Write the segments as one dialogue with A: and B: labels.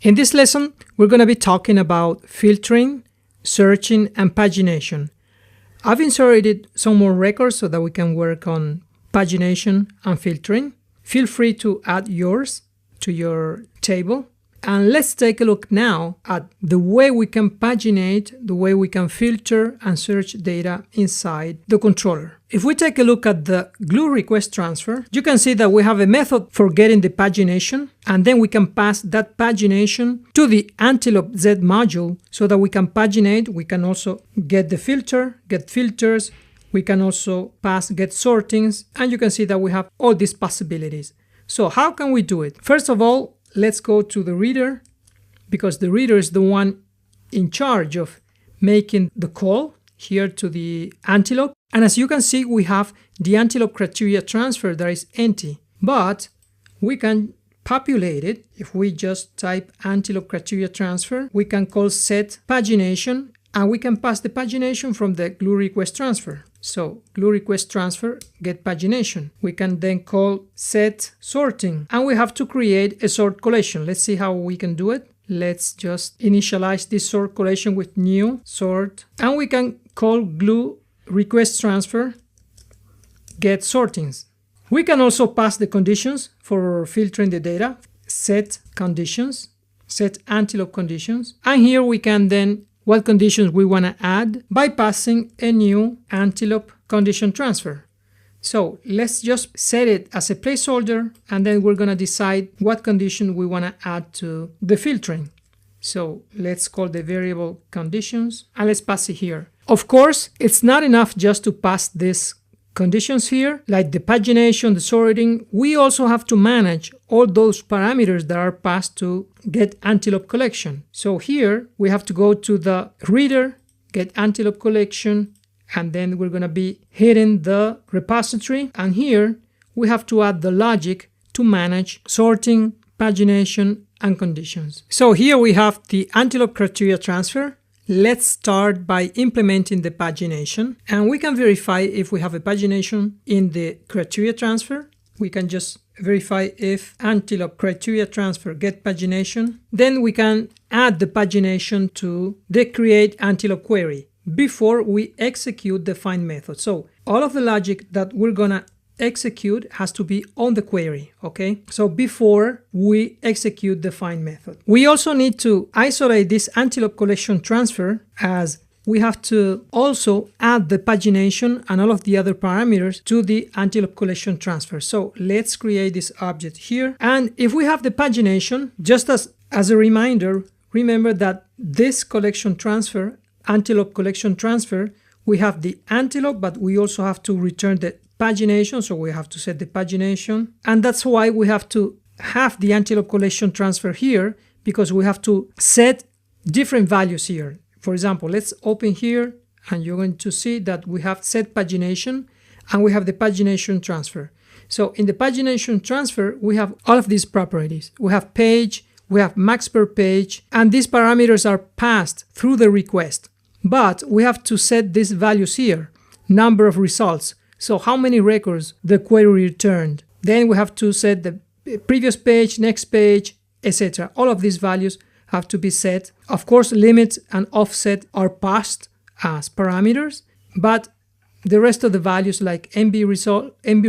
A: In this lesson, we're going to be talking about filtering, searching, and pagination. I've inserted some more records so that we can work on pagination and filtering. Feel free to add yours to your table. And let's take a look now at the way we can paginate, the way we can filter and search data inside the controller. If we take a look at the GlueRequestTransfer, you can see that we have a method for getting the pagination, and then we can pass that pagination to the Antelope Z module so that we can paginate. We can also get the filter, get filters. We can also pass get sortings, and you can see that we have all these possibilities. So how can we do it? First of all, let's go to the reader, because the reader is the one in charge of making the call here to the Antelope. And as you can see, we have the AntelopeCriteriaTransfer that is empty, but we can populate it. If we just type AntelopeCriteriaTransfer, we can call set pagination, and we can pass the pagination from the GlueRequestTransfer. So GlueRequestTransfer get pagination. We can then call set sorting, and we have to create a sort collection. Let's see how we can do it. Let's just initialize this sort collection with new sort, and we can call GlueRequestTransfer get sortings. We can also pass the conditions for filtering the data. Set conditions, set Antelope conditions, and here we can then what conditions we want to add by passing a new Antelope condition transfer. So let's just set it as a placeholder, and then we're going to decide what condition we want to add to the filtering. So let's call the variable conditions, and let's pass it here. Of course, it's not enough just to pass these conditions here, like the pagination, the sorting. We also have to manage all those parameters that are passed to get Antelope collection. So here we have to go to the reader, get Antelope collection, and then we're going to be hitting the repository. And here we have to add the logic to manage sorting, pagination, and conditions. So here we have the AntelopeCriteriaTransfer. Let's start by implementing the pagination, and we can verify if we have a pagination in the criteria transfer. We can just verify if AntelopeCriteriaTransfer get pagination. Then we can add the pagination to the create Antelope query before we execute the find method. So all of the logic that we're gonna execute has to be on the query, okay? So before we execute the find method. We also need to isolate this Antelope collection transfer, as we have to also add the pagination and all of the other parameters to the Antelope collection transfer. So let's create this object here. And if we have the pagination, just as a reminder, remember that this collection transfer, Antelope collection transfer, we have the Antelope, but we also have to return the pagination, so we have to set the pagination, and that's why we have to have the Antelope collection transfer here, because we have to set different values here. For example, let's open here, and you're going to see that we have set pagination and we have the pagination transfer. So in the pagination transfer, we have all of these properties. We have page, we have max per page, and these parameters are passed through the request. But we have to set these values here, number of results. So how many records the query returned. Then we have to set the previous page, next page, etc. All of these values have to be set. Of course, limit and offset are passed as parameters, but the rest of the values like MB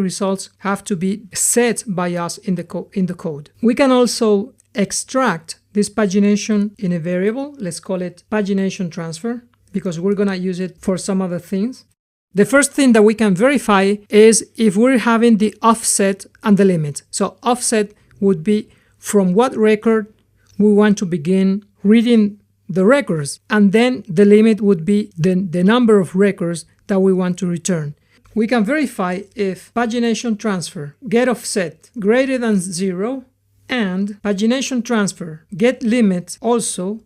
A: results have to be set by us in the code. We can also extract this pagination in a variable. Let's call it pagination transfer, because we're going to use it for some other things. The first thing that we can verify is if we're having the offset and the limit. So offset would be from what record we want to begin reading the records, and then the limit would be the number of records that we want to return. We can verify if pagination transfer get offset greater than 0 and pagination transfer get limit also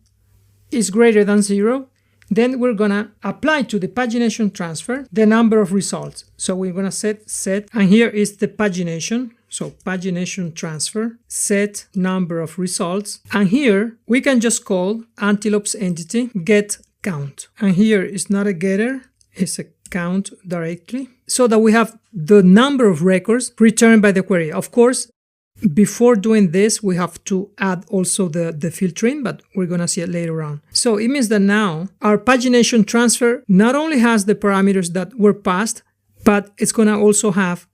A: is greater than 0. Then we're gonna apply to the pagination transfer the number of results. So we're gonna set, and here is the pagination. So pagination transfer, set number of results. And here we can just call Antelope's entity get count. And here is not a getter, it's a count directly, so that we have the number of records returned by the query. Of course, before doing this, we have to add also the filtering, but we're going to see it later on. So it means that now our pagination transfer not only has the parameters that were passed, but it's going to also have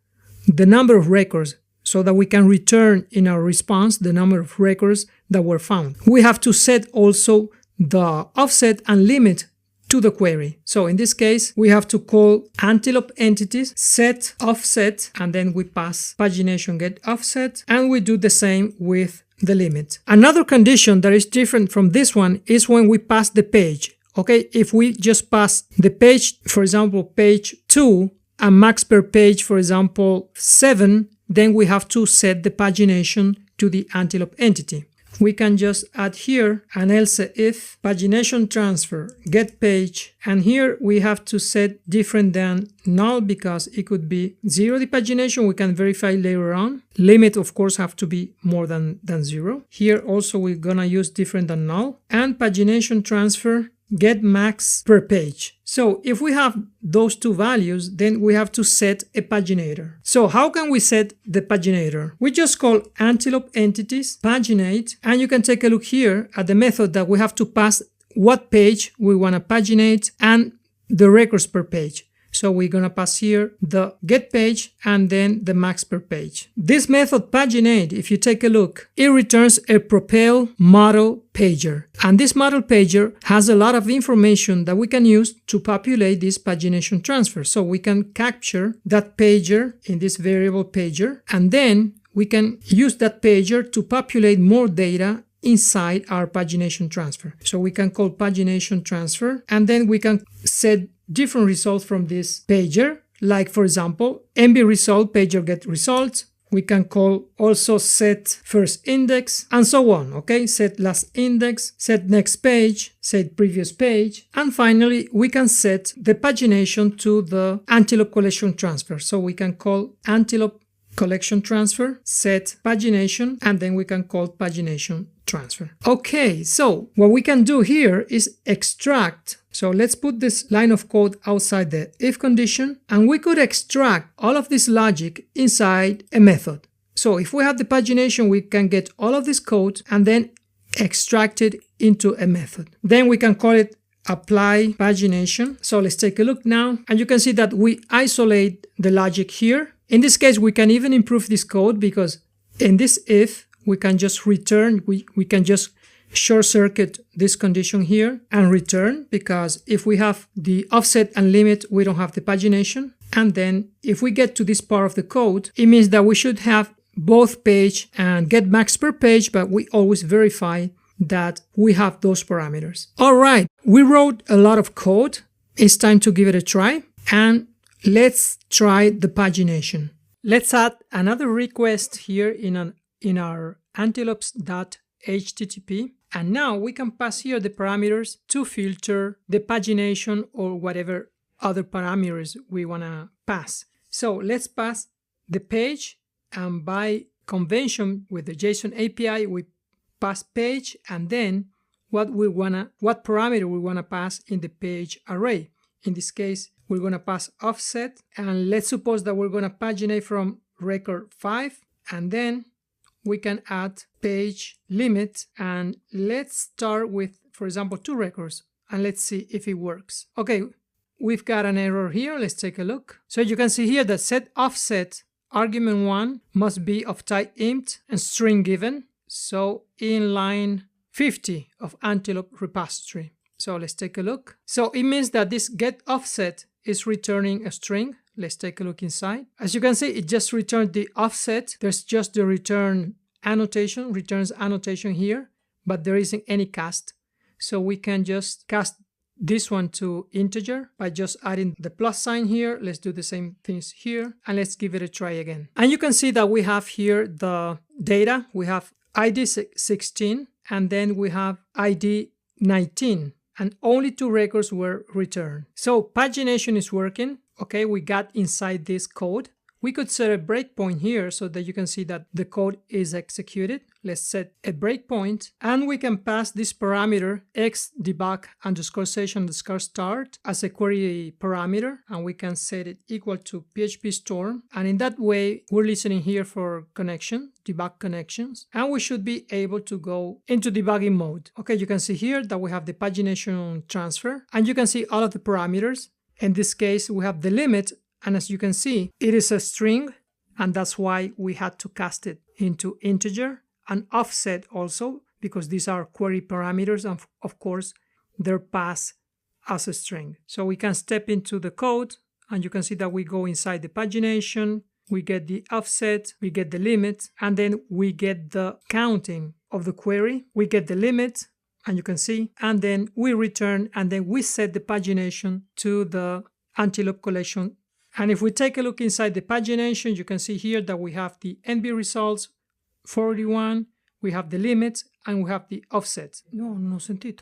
A: the number of records so that we can return in our response the number of records that were found. We have to set also the offset and limit to the query. So in this case, we have to call Antelope entities set offset, and then we pass pagination get offset, and we do the same with the limit. Another condition that is different from this one is when we pass the page. Okay, if we just pass the page, for example, page 2, and max per page, for example, 7, then we have to set the pagination to the Antelope entity. We can just add here an else if pagination transfer get page, and here we have to set different than null because it could be 0 the pagination. We can verify later on. Limit of course have to be more than 0. Here also we're gonna use different than null, and pagination transfer get max per page. So if we have those two values, then we have to set a paginator. So how can we set the paginator? We just call Antelope entities paginate, and you can take a look here at the method that we have to pass what page we want to paginate and the records per page. So we're going to pass here the get page and then the max per page. This method paginate, if you take a look, it returns a Propel model pager. And this model pager has a lot of information that we can use to populate this pagination transfer. So we can capture that pager in this variable pager, and then we can use that pager to populate more data inside our pagination transfer. So we can call pagination transfer, and then we can set different results from this pager, like for example MB result pager get results. We can call also set first index and so on. Okay, set last index, set next page, set previous page, and finally we can set the pagination to the Antelope collection transfer. So we can call Antelope collection transfer, set pagination, and then we can call pagination transfer. Okay, so what we can do here is extract. So let's put this line of code outside the if condition, and we could extract all of this logic inside a method. So if we have the pagination, we can get all of this code and then extract it into a method. Then we can call it apply pagination. So let's take a look now, and you can see that we isolate the logic here. In this case, we can even improve this code, because in this if, we can just return, we can just short circuit this condition here and return, because if we have the offset and limit, we don't have the pagination. And then if we get to this part of the code, it means that we should have both page and get max per page, but we always verify that we have those parameters. All right, we wrote a lot of code. It's time to give it a try, and let's try the pagination. Let's add another request here in our antelopes.http, and now we can pass here the parameters to filter the pagination or whatever other parameters we want to pass. So let's pass the page, and by convention with the JSON API we pass page, and then what parameter we want to pass in the page array. In this case, we're going to pass offset, and let's suppose that we're going to paginate from record 5, and then we can add page limit, and let's start with, for example, 2 records, and let's see if it works. Okay, we've got an error here. Let's take a look. So you can see here that set offset argument 1 must be of type int and string given. So in line 50 of Antelope repository. So let's take a look. So it means that this get offset is returning a string. Let's take a look inside. As you can see, it just returned the offset. There's just the return annotation, returns annotation here, but there isn't any cast. So we can just cast this one to integer by just adding the plus sign here. Let's do the same things here, and let's give it a try again. And you can see that we have here the data. We have ID 16, and then we have ID 19, and only 2 records were returned. So pagination is working. Okay, we got inside this code. We could set a breakpoint here so that you can see that the code is executed. Let's set a breakpoint, and we can pass this parameter xdebug_session_start as a query parameter, and we can set it equal to PHP Storm. And in that way, we're listening here for connection, debug connections, and we should be able to go into debugging mode. Okay, you can see here that we have the pagination transfer, and you can see all of the parameters. In this case, we have the limit, and as you can see, it is a string, and that's why we had to cast it into integer. And offset also, because these are query parameters, and of course they're passed as a string. So we can step into the code, and you can see that we go inside the pagination, we get the offset, we get the limit, and then we get the counting of the query. We get the limit, and you can see, and then we return, and then we set the pagination to the Antelope collection. And if we take a look inside the pagination, you can see here that we have the NB results 41, we have the limit, and we have the offset. No, non ho sentito.